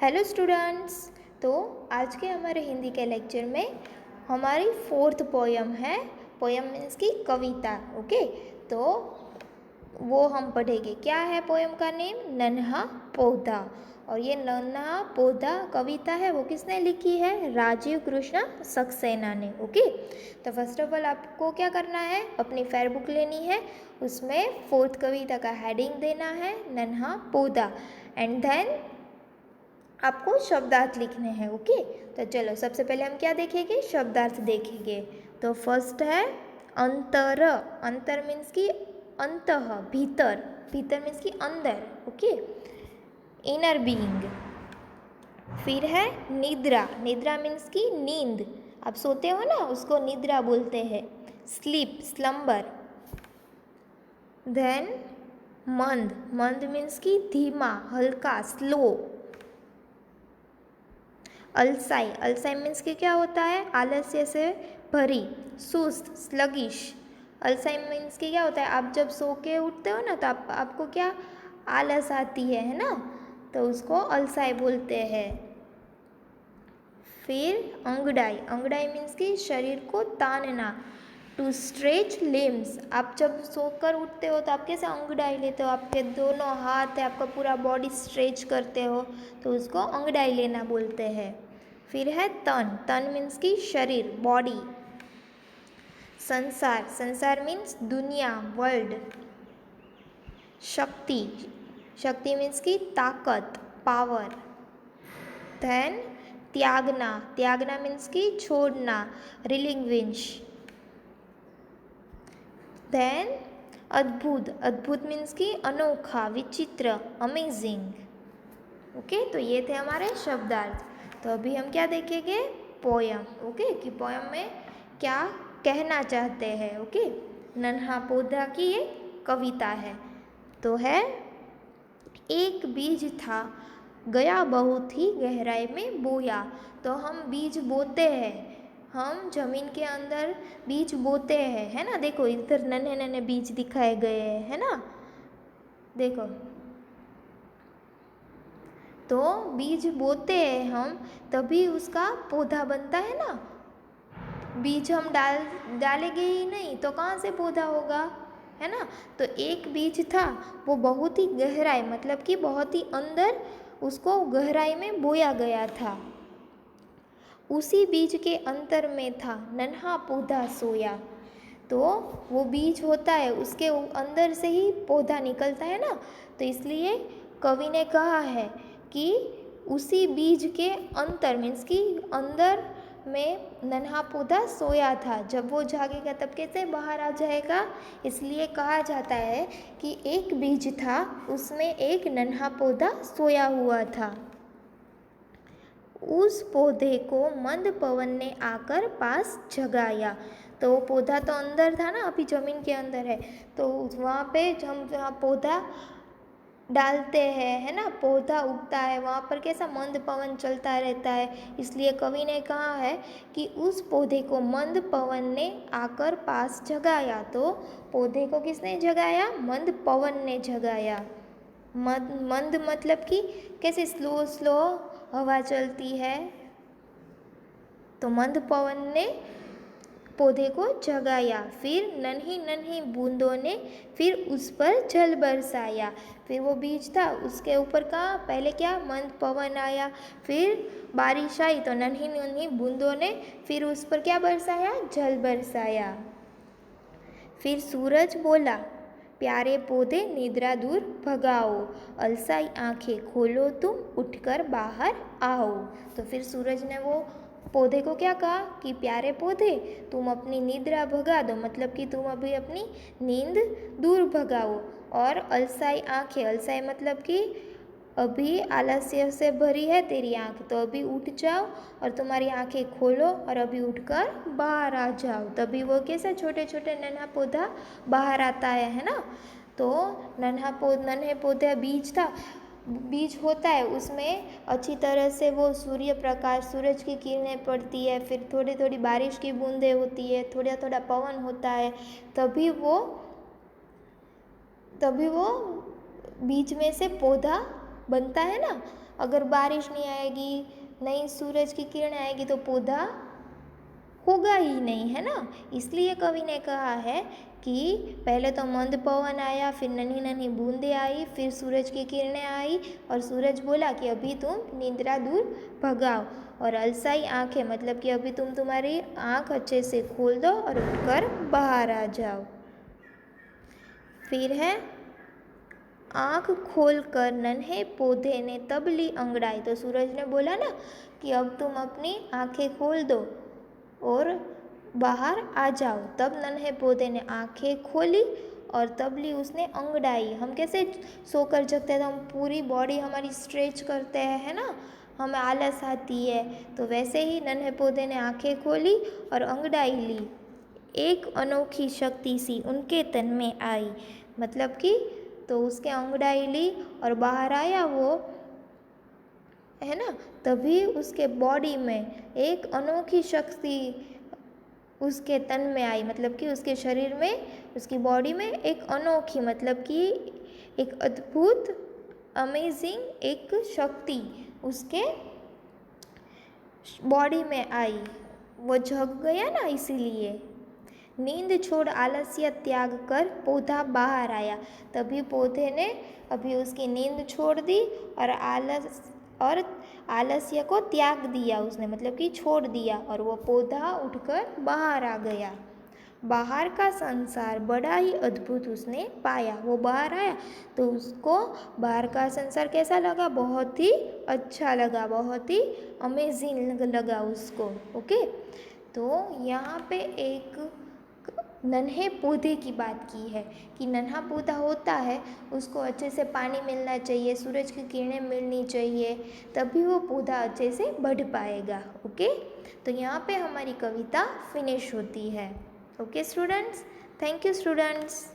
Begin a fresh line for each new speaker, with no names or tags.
Hello students. तो आज के हमारे हिंदी के लेक्चर में हमारी फोर्थ पोयम है। पोयम मीन्स की कविता। ओके, तो वो हम पढ़ेंगे। क्या है पोयम का नेम? नन्हा पौधा। और ये नन्हा पौधा कविता है वो किसने लिखी है? राजीव कृष्ण सक्सेना ने। ओके, तो फर्स्ट ऑफ ऑल आपको क्या करना है, अपनी फेयर बुक लेनी है, उसमें फोर्थ कविता का हेडिंग देना है नन्हा पौधा, एंड देन आपको शब्दार्थ लिखने हैं। ओके, तो चलो सबसे पहले हम क्या देखेंगे? शब्दार्थ देखेंगे। तो फर्स्ट है अंतर। अंतर मीन्स की अंतः, भीतर। भीतर मीन्स की अंदर। Okay, inner being. फिर है निद्रा। निद्रा मीन्स की नींद, आप सोते हो ना, उसको निद्रा बोलते हैं। Sleep, slumber. देन मंद। मंद मीन्स की धीमा, हल्का, स्लो। अलसाई। अलसाई मीन्स कि क्या होता है? आलस्य से भरी, सुस्त, स्लगिश। अलसाई मीन्स कि क्या होता है? आप जब सो के उठते हो ना, तो आपको क्या आलस आती है ना, तो उसको अलसाई बोलते हैं। फिर अंगड़ाई। अंगड़ाई मीन्स कि शरीर को तानना, टू स्ट्रेच लिम्स। आप जब सोकर उठते हो तो आप कैसे अंगड़ाई लेते हो? आपके दोनों हाथ है, आपका पूरा बॉडी स्ट्रेच करते हो, तो उसको अंगड़ाई लेना बोलते हैं। फिर है तन। तन मीन्स की शरीर, बॉडी। संसार। संसार मीन्स दुनिया, वर्ल्ड। शक्ति। शक्ति मीन्स की ताकत, पावर। देन त्यागना। त्यागना मीन्स की छोड़ना, रिलिंग्विश। देन अद्भुत। अद्भुत मीन्स की अनोखा, विचित्र, अमेजिंग। ओके, तो ये थे हमारे शब्दार्थ। तो अभी हम क्या देखेंगे? पोयम। ओके, कि पोयम में क्या कहना चाहते हैं। ओके, नन्हा पौधा की ये कविता है। तो है, एक बीज था, गया बहुत ही गहराई में बोया। तो हम बीज बोते हैं, हम जमीन के अंदर बीज बोते हैं, है ना। देखो इधर नन्हे नन्हे बीज दिखाए गए हैं, है ना, देखो। तो बीज बोते हैं हम, तभी उसका पौधा बनता है ना। बीज हम डालेंगे ही नहीं तो कहाँ से पौधा होगा, है ना। तो एक बीज था, वो बहुत ही गहराई, मतलब कि बहुत ही अंदर उसको गहराई में बोया गया था। उसी बीज के अंतर में था नन्हा पौधा सोया। तो वो बीज होता है, उसके अंदर से ही पौधा निकलता है ना। तो इसलिए कवि ने कहा है कि उसी बीज के अंतर मीन्स कि अंदर में नन्हा पौधा सोया था। जब वो जागेगा तब कैसे बाहर आ जाएगा? इसलिए कहा जाता है कि एक बीज था, उसमें एक नन्हा पौधा सोया हुआ था। उस पौधे को मंद पवन ने आकर पास जगाया। तो वो पौधा तो अंदर था ना, अभी ज़मीन के अंदर है, तो वहाँ पे हम जहाँ पौधा डालते हैं, है ना, पौधा उगता है, वहाँ पर कैसा मंद पवन चलता रहता है। इसलिए कवि ने कहा है कि उस पौधे को मंद पवन ने आकर पास जगाया। तो पौधे को किसने जगाया? मंद पवन ने जगाया। मंद मतलब कि कैसे स्लो स्लो हवा चलती है, तो मंद पवन ने पौधे को जगाया। फिर नन्ही नन्ही बूंदों ने फिर उस पर जल बरसाया। फिर वो बीज था, उसके ऊपर का पहले क्या? मंद पवन आया, फिर बारिश आई, तो नन्ही नन्ही बूंदों ने फिर उस पर क्या बरसाया? जल बरसाया। फिर सूरज बोला, प्यारे पौधे निद्रा दूर भगाओ, अलसाई आंखें खोलो तुम, उठकर बाहर आओ। तो फिर सूरज ने वो पौधे को क्या कहा कि प्यारे पौधे तुम अपनी निद्रा भगा दो, मतलब कि तुम अभी अपनी नींद दूर भगाओ। और अलसाई आंखें, अलसाई मतलब कि अभी आलस्य से भरी है तेरी आँख, तो अभी उठ जाओ और तुम्हारी आंखें खोलो और अभी उठकर बाहर आ जाओ। तभी वो कैसा छोटे छोटे नन्हा पौधा बाहर आता है ना। तो नन्हे पौधे बीज था, बीज होता है, उसमें अच्छी तरह से वो सूर्य प्रकाश, सूरज की किरणें पड़ती है, फिर थोड़ी थोड़ी बारिश की बूंदें होती है, थोड़ा थोड़ा पवन होता है, तभी वो बीज में से पौधा बनता है ना। अगर बारिश नहीं आएगी, नहीं सूरज की किरण आएगी तो पौधा होगा ही नहीं, है ना। इसलिए कवि ने कहा है कि पहले तो मंद पवन आया, फिर नन्ही नन्ही बूंदें आई, फिर सूरज की किरणें आई और सूरज बोला कि अभी तुम निद्रा दूर भगाओ। और अलसाई आंखें मतलब कि अभी तुम तुम्हारी आंख अच्छे से खोल दो और उठकर बाहर आ जाओ। फिर है आँख खोलकर नन्हे पौधे ने तब ली अंगड़ाई। तो सूरज ने बोला ना कि अब तुम अपनी आंखें खोल दो और बाहर आ जाओ। तब नन्हे पौधे ने आंखें खोली और तब ली उसने अंगड़ाई। हम कैसे सोकर जगते हैं तो हम पूरी बॉडी हमारी स्ट्रेच करते हैं, है ना, हमें आलस आती है। तो वैसे ही नन्हे पौधे ने आंखें खोली और अंगड़ाई ली। एक अनोखी शक्ति सी उनके तन में आई, मतलब कि तो उसके अंगड़ाई ली और बाहर आया वो, है ना। तभी उसके बॉडी में एक अनोखी शक्ति उसके तन में आई, मतलब कि उसके शरीर में, उसकी बॉडी में एक अनोखी मतलब कि एक अद्भुत अमेजिंग एक शक्ति उसके बॉडी में आई। वो जग गया ना, इसीलिए। नींद छोड़ आलस्य त्याग कर पौधा बाहर आया। तभी पौधे ने अभी उसकी नींद छोड़ दी और आलस्य को त्याग दिया उसने, मतलब कि छोड़ दिया, और वो पौधा उठकर बाहर आ गया। बाहर का संसार बड़ा ही अद्भुत उसने पाया। वो बाहर आया तो उसको बाहर का संसार कैसा लगा? बहुत ही अच्छा लगा, बहुत ही अमेजिंग लगा उसको। ओके, तो यहाँ पे एक नन्हे पौधे की बात की है कि नन्हा पौधा होता है, उसको अच्छे से पानी मिलना चाहिए, सूरज की किरणें मिलनी चाहिए, तभी वो पौधा अच्छे से बढ़ पाएगा। ओके, तो यहाँ पे हमारी कविता फिनिश होती है। Okay students, thank you students.